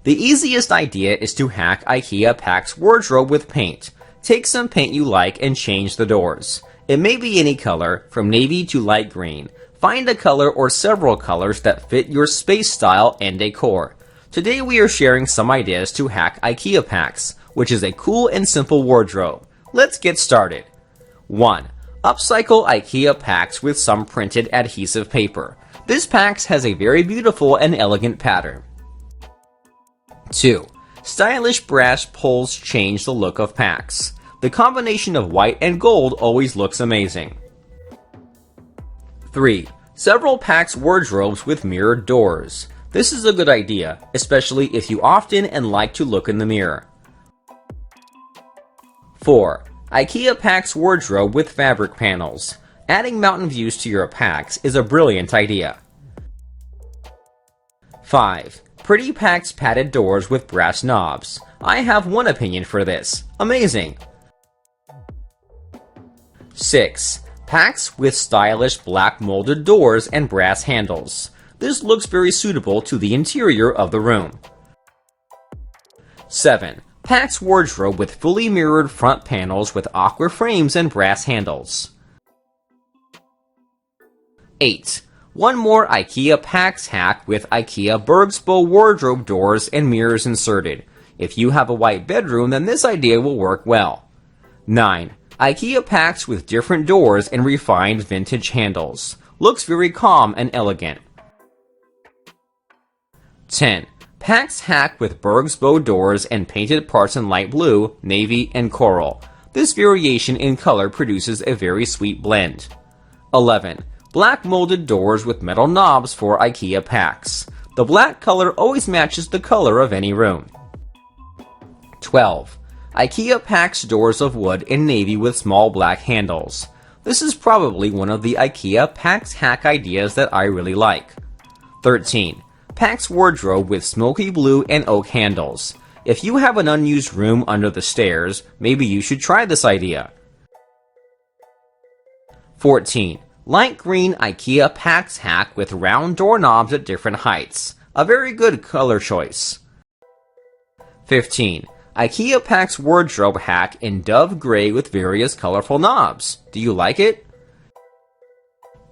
The easiest idea is to hack IKEA Pax wardrobe with paint. Take some paint you like and change the doors. It may be any color, from navy to light green. Find a color or several colors that fit your space style and decor. Today we are sharing some ideas to hack IKEA Pax, which is a cool and simple wardrobe. Let's get started. 1. Upcycle IKEA Pax with some printed adhesive paper. This Pax has a very beautiful and elegant pattern. 2. Stylish brass poles change the look of Pax. The combination of white and gold always looks amazing. 3. Several Pax wardrobes with mirrored doors. This is a good idea, especially if you often and like to look in the mirror. 4. IKEA Pax wardrobe with fabric panels. Adding mountain views to your Pax is a brilliant idea. 5. Pretty Pax padded doors with brass knobs. I have one opinion for this. Amazing! 6. Pax with stylish black molded doors and brass handles. This looks very suitable to the interior of the room. 7. Pax wardrobe with fully mirrored front panels with aqua frames and brass handles. 8. One more IKEA Pax hack with IKEA Bergsbo wardrobe doors and mirrors inserted. If you have a white bedroom, then this idea will work well. 9. IKEA Pax with different doors and refined vintage handles. Looks very calm and elegant. 10. Pax hack with Bergsbo doors and painted parts in light blue, navy, and coral. This variation in color produces a very sweet blend. 11. Black molded doors with metal knobs for IKEA Pax. The black color always matches the color of any room. 12. IKEA Pax doors of wood and navy with small black handles. This is probably one of the IKEA Pax hack ideas that I really like. 13. Pax wardrobe with smoky blue and oak handles. If you have an unused room under the stairs, maybe you should try this idea. 14. Light green IKEA Pax hack with round doorknobs at different heights. A very good color choice. 15. IKEA Pax wardrobe hack in dove gray with various colorful knobs. Do you like it?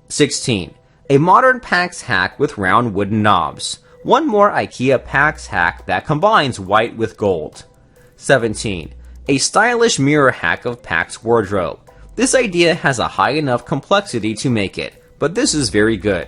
16. A modern Pax hack with round wooden knobs. One more IKEA Pax hack that combines white with gold. 17. A stylish mirror hack of Pax wardrobe. This idea has a high enough complexity to make it, but this is very good.